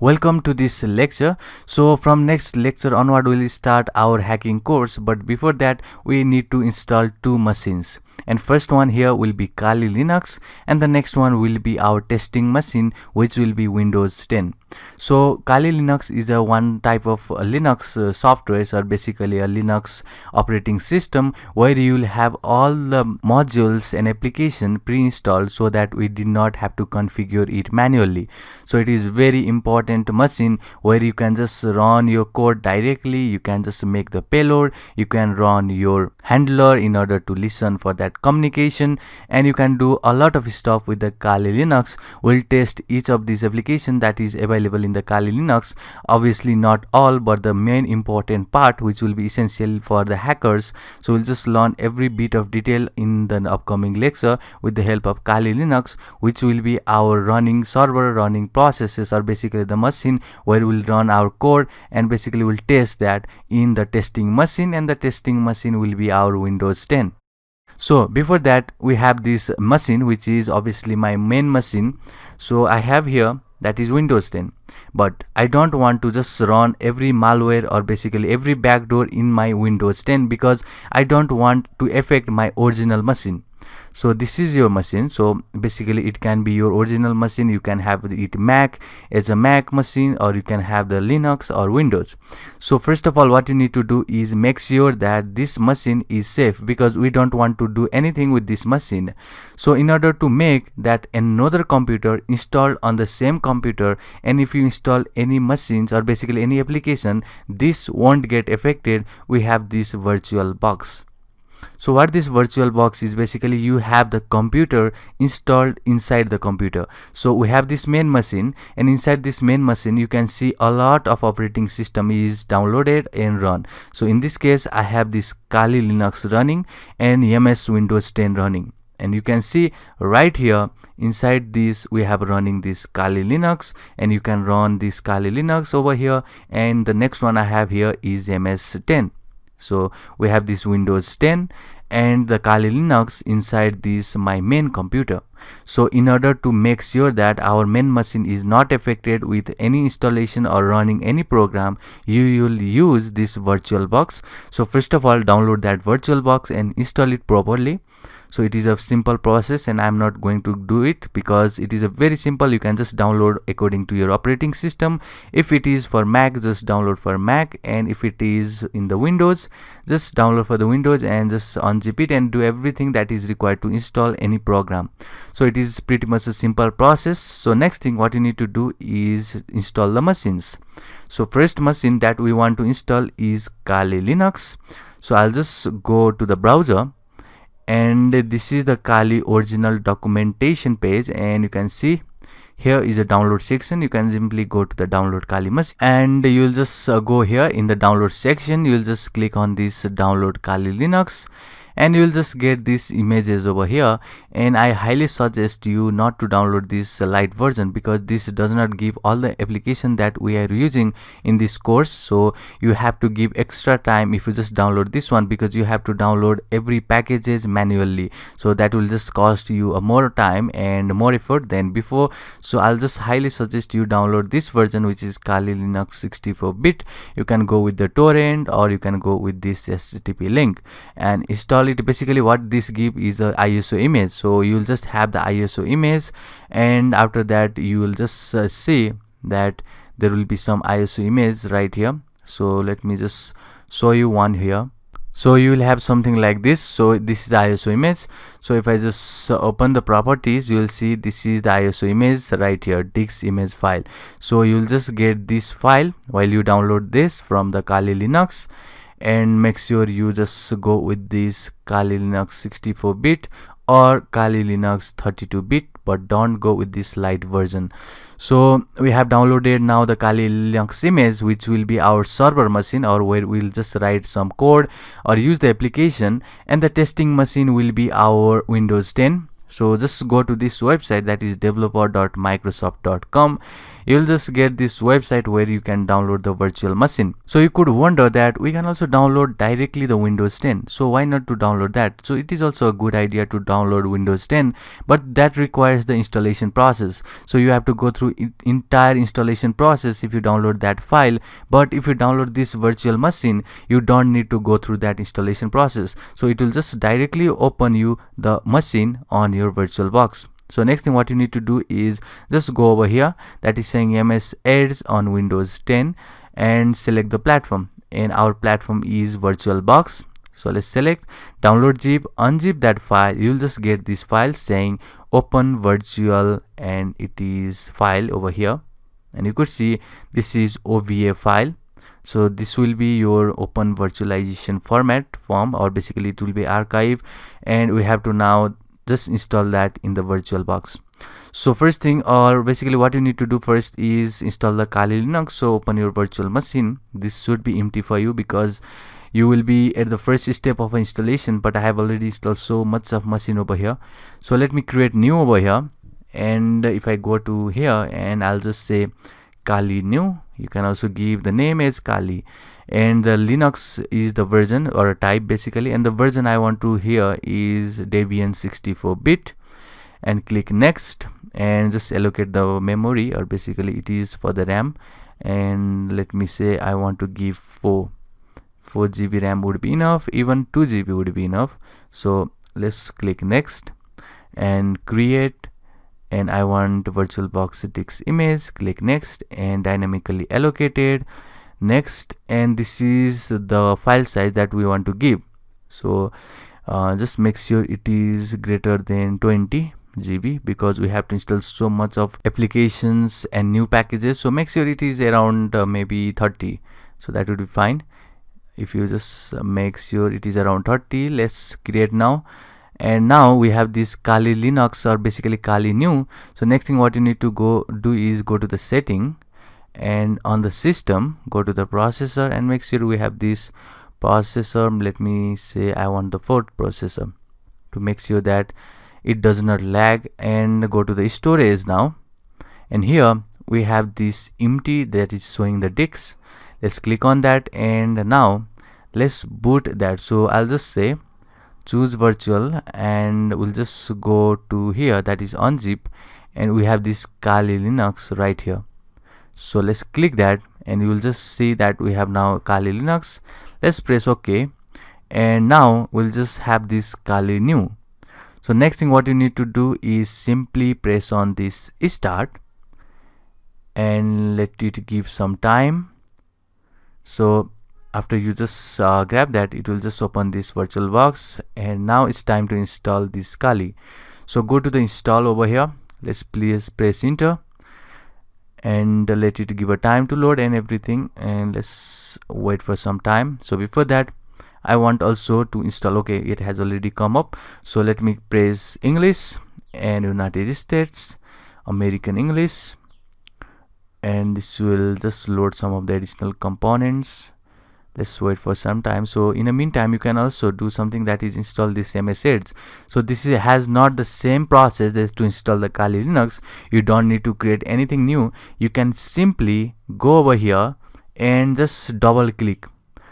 Welcome to this lecture. So from next lecture onward we will start our hacking course, but before that we need to install two machines. And first one here will be Kali Linux, and the next one will be our testing machine, which will be Windows 10. So Kali Linux is a one type of Linux software, or basically a Linux operating system, where you will have all the modules and application pre-installed so that we did not have to configure it manually. So it is very important machine where you can just run your code directly, you can just make the payload, you can run your handler in order to listen for that communication, and you can do a lot of stuff with the Kali Linux. We'll test each of these applications that is available in the Kali Linux. Obviously not all, but the main important part which will be essential for the hackers. So we'll just learn every bit of detail in the upcoming lecture with the help of Kali Linux, which will be our running server, running processes, or basically the machine where we'll run our code, and basically we'll test that in the testing machine, and the testing machine will be our Windows 10. So before that we have this machine, which is obviously my main machine. So I have here that is Windows 10, but I don't want to just run every malware or basically every backdoor in my Windows 10 because I don't want to affect my original machine. So this is your machine. So basically it can be your original machine, you can have it Mac as a Mac machine, or you can have the Linux or Windows. So first of all, what you need to do is make sure that this machine is safe, because we don't want to do anything with this machine. So in order to make that another computer installed on the same computer, and if you install any machines or basically any application, this won't get affected, we have this virtual box. So what this virtual box is, basically you have the computer installed inside the computer. So we have this main machine, and inside this main machine you can see a lot of operating system is downloaded and run. So in this case I have this Kali Linux running and MS Windows 10 running, and you can see right here inside this we have running this Kali Linux, and you can run this Kali Linux over here, and the next one I have here is MS 10. So we have this Windows 10 and the Kali Linux inside this my main computer. So in order to make sure that our main machine is not affected with any installation or running any program, you will use this virtual box. So first of all, download that virtual box and install it properly. So it is a simple process, and I'm not going to do it because it is a very simple. You can just download according to your operating system. If it is for Mac, just download for Mac, and if it is in the Windows, just download for the Windows and just unzip it and do everything that is required to install any program. So it is pretty much a simple process. So next thing what you need to do is install the machines. So first machine that we want to install is Kali Linux. So I'll just go to the browser, and this is the Kali original documentation page, and you can see here is a download section. You can simply go to the download Kali machine, and you'll just go here in the download section. You'll just click on this download Kali Linux, and you will just get these images over here. And I highly suggest you not to download this light version, because this does not give all the application that we are using in this course. So you have to give extra time if you just download this one, because you have to download every packages manually. So that will just cost you a more time and more effort than before. So I'll just highly suggest you download this version, which is Kali Linux 64-bit. You can go with the torrent, or you can go with this HTTP link and install it. Basically what this give is a ISO image. So you'll just have the ISO image, and after that you will just see that there will be some ISO image right here. So let me just show you one here. So you will have something like this. So this is the ISO image. So if I just open the properties, you will see this is the ISO image right here, disk image file. So you'll just get this file while you download this from the Kali Linux, and make sure you just go with this Kali Linux 64-bit or Kali Linux 32-bit, but don't go with this light version. So we have downloaded now the Kali Linux image, which will be our server machine, or where we'll just write some code or use the application, and the testing machine will be our Windows 10. So just go to this website, that is developer.microsoft.com. you'll just get this website where you can download the virtual machine. So you could wonder that we can also download directly the Windows 10. So why not to download that? So it is also a good idea to download Windows 10, but that requires the installation process. So you have to go through entire installation process if you download that file. But if you download this virtual machine, you don't need to go through that installation process. So it will just directly open you the machine on your VirtualBox. So next thing what you need to do is just go over here that is saying MS Edge on Windows 10 and select the platform, and our platform is VirtualBox. So let's select download zip, unzip that file. You'll just get this file saying open virtual, and it is file over here, and you could see this is OVA file. So this will be your open virtualization form, or basically it will be archive, and we have to now just install that in the VirtualBox. So first thing, or basically what you need to do first is install the Kali Linux. So open your virtual machine. This should be empty for you because you will be at the first step of installation, but I have already installed so much of machine over here. So let me create new over here, and if I go to here and I'll just say Kali new, you can also give the name as Kali, and the Linux is the version or a type basically, and the version I want to here is Debian 64-bit, and click next and just allocate the memory, or basically it is for the RAM, and let me say I want to give 4 GB RAM would be enough, even 2 GB would be enough. So let's click next and create, and I want VirtualBox disk image, click next and dynamically allocated, next, and this is the file size that we want to give. So just make sure it is greater than 20 GB because we have to install so much of applications and new packages. So make sure it is around maybe 30, so that would be fine. If you just make sure it is around 30, let's create now. And now we have this Kali Linux, or basically Kali new. So next thing what you need to go do is go to the setting, and on the system go to the processor and make sure we have this processor. Let me say I want the 4th processor to make sure that it does not lag, and go to the storage now, and here we have this empty that is showing the disks. Let's click on that, and now let's boot that. So I'll just say choose virtual, and we'll just go to here that is unzip, and we have this Kali Linux right here. So let's click that, and you will just see that we have now Kali Linux. Let's press OK, and now we'll just have this Kali new. So next thing what you need to do is simply press on this start and let it give some time. So after you just grab that, it will just open this VirtualBox, and now it's time to install this Kali. So go to the install over here. Let's please press enter and let it give a time to load and everything, and let's wait for some time. So before that, I want also to install. Okay, it has already come up. So let me press English and United States, American English, and this will just load some of the additional components. Let's wait for some time. So in the meantime, you can also do something, that is install this MS Edge. So this has not the same process as to install the Kali Linux. You don't need to create anything new. You can simply go over here and just double click.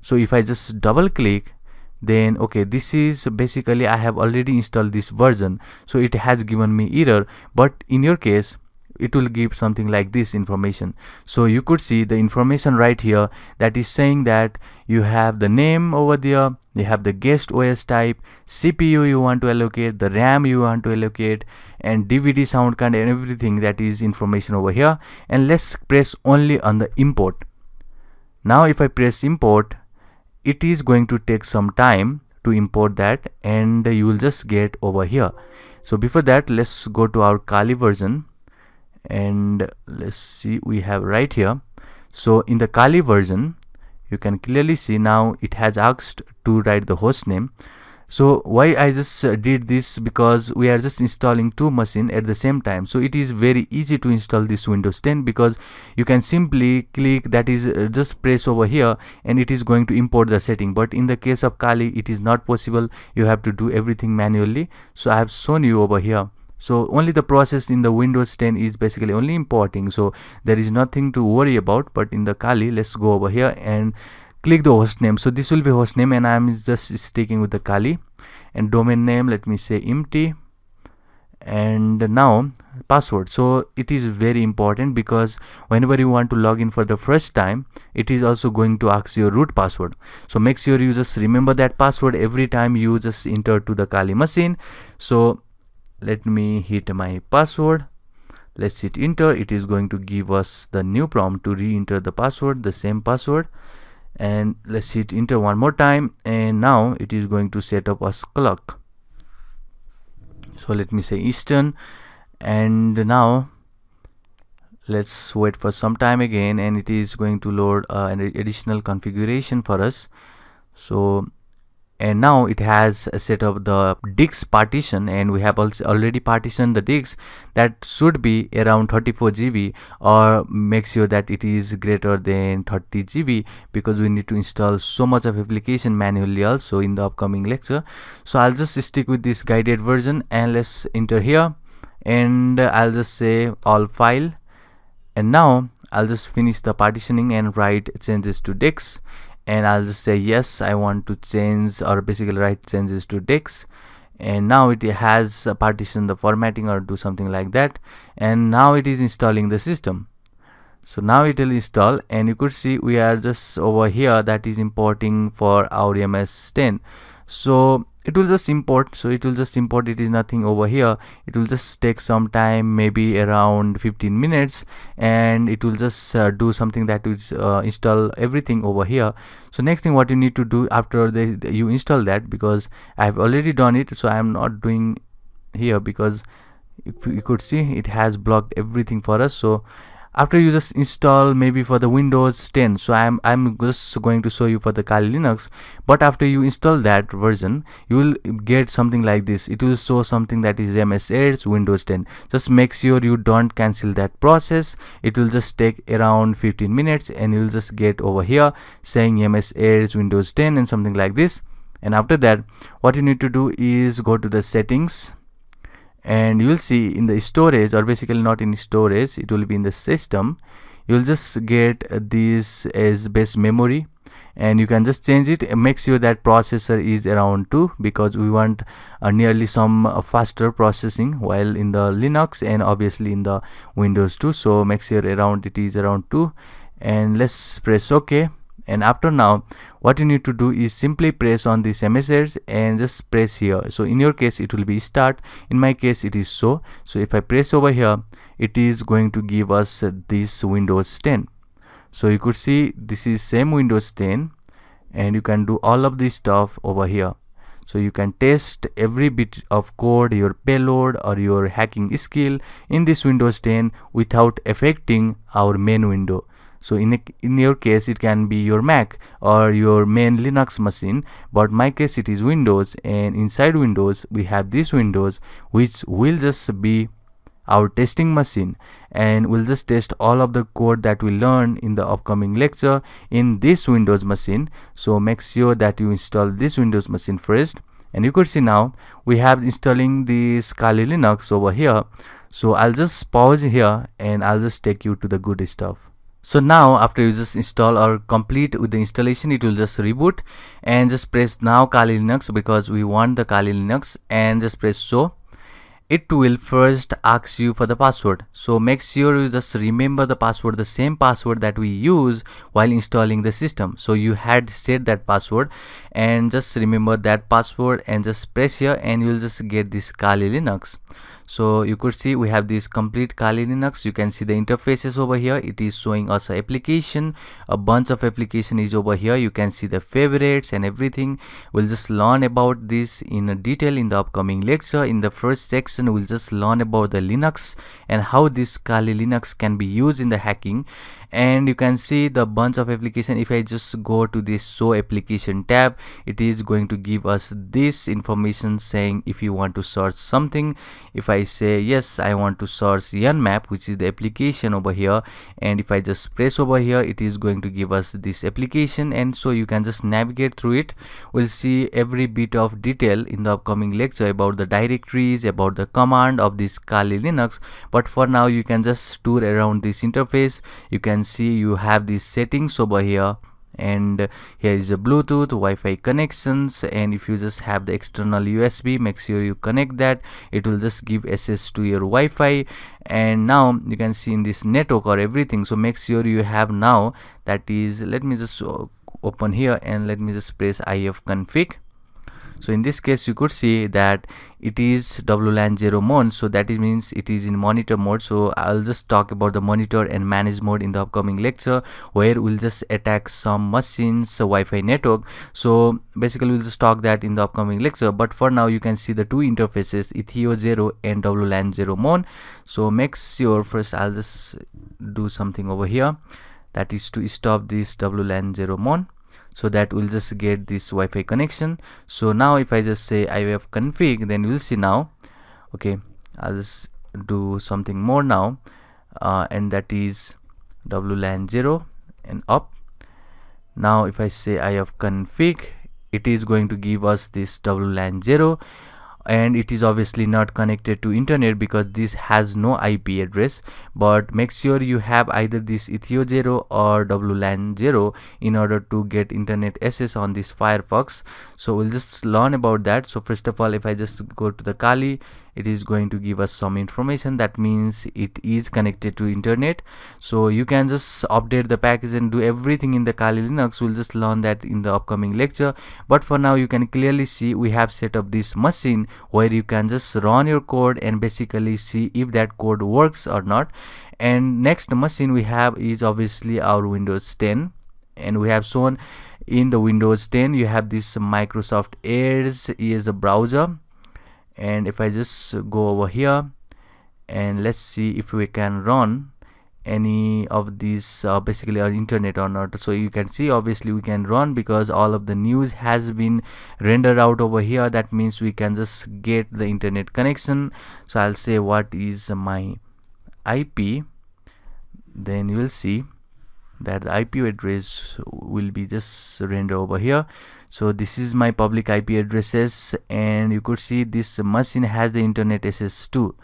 So if I just double click, then okay, this is basically I have already installed this version, so it has given me error, but in your case it will give something like this information. So you could see the information right here that is saying that you have the name over there, you have the guest OS type, CPU you want to allocate, the RAM you want to allocate, and DVD sound card and everything. That is information over here. And let's press only on the import. Now if I press import, it is going to take some time to import that, and you will just get over here. So before that, let's go to our Kali version, and let's see, we have right here. So in the Kali version, you can clearly see now it has asked to write the host name. So why I just did this, because we are just installing 2 machines at the same time. So it is very easy to install this Windows 10, because you can simply click, that is just press over here, and it is going to import the setting. But in the case of Kali, it is not possible. You have to do everything manually. So I have shown you over here So only the process in the Windows 10 is basically only importing, so there is nothing to worry about. But in the Kali, let's go over here and click the host name. So this will be host name, and I'm just sticking with the Kali. And domain name, let me say empty. And now password. So it is very important, because whenever you want to log in for the first time, it is also going to ask your root password. So make sure you just remember that password every time you just enter to the Kali machine. So let me hit my password. Let's hit enter. It is going to give us the new prompt to re-enter the password, the same password. And let's hit enter one more time, and now it is going to set up us clock. So let me say Eastern, and now let's wait for some time again, and it is going to load an additional configuration for us. So, and now it has set up the disk partition, and we have also already partitioned the disk. That should be around 34 GB, or make sure that it is greater than 30 GB, because we need to install so much of application manually also in the upcoming lecture. So I'll just stick with this guided version, and let's enter here, and I'll just say all file, and now I'll just finish the partitioning and write changes to disk. And I'll just say yes, I want to change, or basically write changes to disk. And now it has a partition the formatting or do something like that. And now it is installing the system. So now it will install, and you could see we are just over here, that is importing for our MS10. So it will just import. It is nothing over here. It will just take some time, maybe around 15 minutes, and it will just do something that will install everything over here. So next thing what you need to do after you install that, because I have already done it, so I am not doing here, because you could see it has blocked everything for us. So after you just install maybe for the Windows 10, so I'm just going to show you for the Kali Linux. But after you install that version, you will get something like this. It will show something that is MS Edge Windows 10. Just make sure you don't cancel that process. It will just take around 15 minutes, and you will just get over here saying MS Edge Windows 10 and something like this. And after that, what you need to do is go to the settings, and you will see in the storage, or basically not in storage, it will be in the system. You will just get this as base memory, and you can just change it. Make sure that processor is around 2, because we want nearly some faster processing while in the Linux and obviously in the Windows 2. So make sure it is around 2, and let's press OK. And after now, what you need to do is simply press on this MS and just press here. So in your case it will be start, in my case it is so. So if I press over here, it is going to give us this Windows 10. So you could see this is same Windows 10, and you can do all of this stuff over here. So you can test every bit of code, your payload or your hacking skill in this Windows 10 without affecting our main window. So in your case it can be your Mac or your main Linux machine, but my case it is Windows, and inside Windows we have this Windows, which will just be our testing machine, and we'll just test all of the code that we learn in the upcoming lecture in this Windows machine. So make sure that you install this Windows machine first, and you could see now we have installing this Kali Linux over here. So I'll just pause here and I'll just take you to the good stuff. So now after you just install or complete with the installation, it will just reboot, and just press now Kali Linux, because we want the Kali Linux, and just press so. It will first ask you for the password. So make sure you just remember the password, the same password that we use while installing the system. So you had set that password, and just remember that password and just press here, and you will just get this Kali Linux. So you could see we have this complete Kali Linux. You can see the interfaces over here. It is showing us an application, a bunch of application is over here. You can see the favorites and everything. We'll just learn about this in detail in the upcoming lecture. In the first section, we'll just learn about the Linux and how this Kali Linux can be used in the hacking. and you can see the bunch of application. If I just go to this show application tab, it is going to give us this information saying if you want to search something. If I say yes, I want to search Nmap, which is the application over here, and if I just press over here, it is going to give us this application, and so you can just navigate through it. We'll see every bit of detail in the upcoming lecture about the directories, about the command of this Kali Linux, but for now you can just tour around this interface. You can see you have these settings over here, and here is the Bluetooth, Wi-Fi connections, and if you just have the external USB, make sure you connect that. It will just give access to your Wi-Fi, and now you can see in this network or everything, so make sure you have now, that is, let me just open here and let me just press ifconfig. So in this case you could see that it is WLAN 0 mode, so that means it is in monitor mode. So I'll just talk about the monitor and manage mode in the upcoming lecture, where we'll just attack some machines Wi-Fi network. So basically we'll just talk that in the upcoming lecture, but for now you can see the two interfaces, Ethio 0 and WLAN 0 mode. So make sure first I'll just do something over here, that is to stop this WLAN 0 mode, so that we'll just get this Wi-Fi connection. So now if I just say ifconfig, then we'll see now. Okay, I'll just do something more now, and that is WLAN 0 and up. Now if I say ifconfig, it is going to give us this WLAN 0, and it is obviously not connected to internet because this has no IP address, but make sure you have either this Ethio 0 or WLAN 0 in order to get internet access on this Firefox. So we'll just learn about that. So first of all, if I just go to the Kali, it is going to give us some information, that means it is connected to internet. So you can just update the package and do everything in the Kali Linux. We'll just learn that in the upcoming lecture, but for now you can clearly see we have set up this machine where you can just run your code and basically see if that code works or not. And next machine we have is obviously our Windows 10, and we have shown in the Windows 10 you have this Microsoft Edge is a browser. And if I just go over here and let's see if we can run any of these basically our internet or not. So you can see obviously we can run because all of the news has been rendered out over here. That means we can just get the internet connection. So I'll say what is my IP, then you will see that the IP address will be just rendered over here. So this is my public IP addresses, and you could see this machine has the internet access too.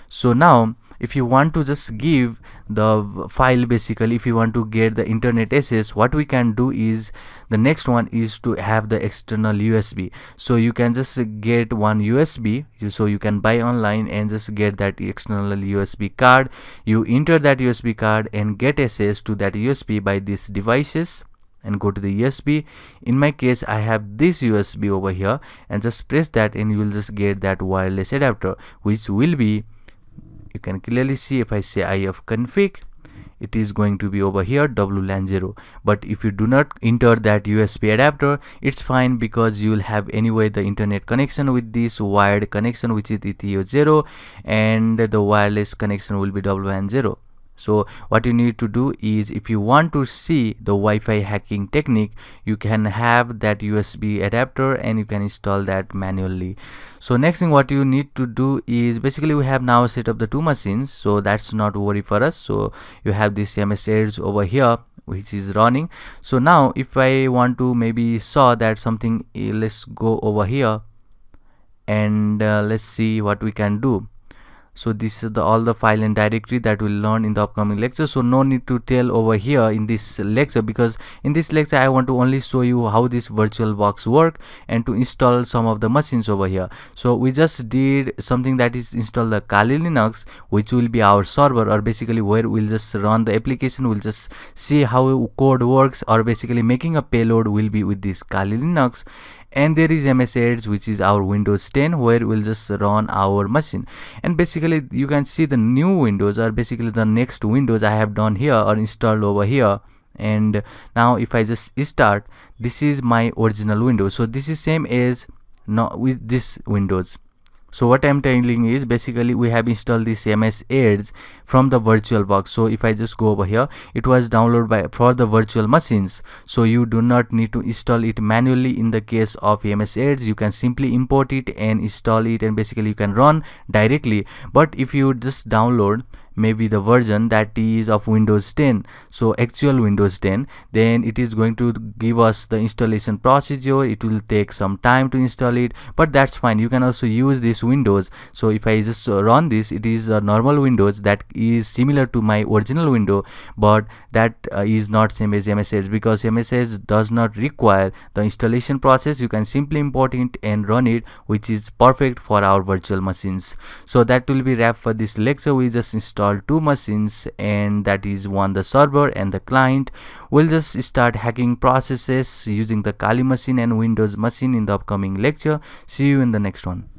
So now if you want to just give the file, basically if you want to get the internet access, what we can do is the next one is to have the external USB. So you can just get one USB, so you can buy online and just get that external USB card. You enter that USB card and get access to that USB by these devices and go to the USB. In my case I have this USB over here, and just press that and you will just get that wireless adapter, which will be, you can clearly see if I say ifconfig, it is going to be over here WLAN 0. But if you do not enter that USB adapter, it's fine because you will have anyway the internet connection with this wired connection, which is Ethio 0, and the wireless connection will be WLAN 0. So what you need to do is, if you want to see the Wi-Fi hacking technique, you can have that USB adapter and you can install that manually. So next thing what you need to do is, basically we have now set up the two machines, so that's not worry for us. So you have this MS Edge over here which is running. So now if I want to maybe saw that something, let's go over here and let's see what we can do. So this is all the file and directory that we'll learn in the upcoming lecture. So no need to tell over here in this lecture, because in this lecture I want to only show you how this VirtualBox work and to install some of the machines over here. So we just did something, that is install the Kali Linux, which will be our server, or basically where we'll just run the application. We'll just see how code works, or basically making a payload will be with this Kali Linux. And there is MS Edge, which is our Windows 10, where we'll just run our machine. And basically you can see the new windows are basically the next windows I have done here or installed over here. And now if I just start, this is my original window. So this is same as with this windows. So what I'm telling is basically we have installed this MS Edge from the VirtualBox. So if I just go over here, it was downloaded for the virtual machines. So you do not need to install it manually. In the case of MS Edge, you can simply import it and install it, and basically you can run directly. But if you just download maybe the version that is of Windows 10, so actual Windows 10, then it is going to give us the installation procedure. It will take some time to install it, but that's fine. You can also use this Windows. So if I just run this, it is a normal Windows that is similar to my original window, but that is not same as MSH, because MSH does not require the installation process. You can simply import it and run it, which is perfect for our virtual machines. So that will be wrap for this lecture. We just installed two machines, and that is one the server and the client. We'll just start hacking processes using the Kali machine and Windows machine in the upcoming lecture. See you in the next one.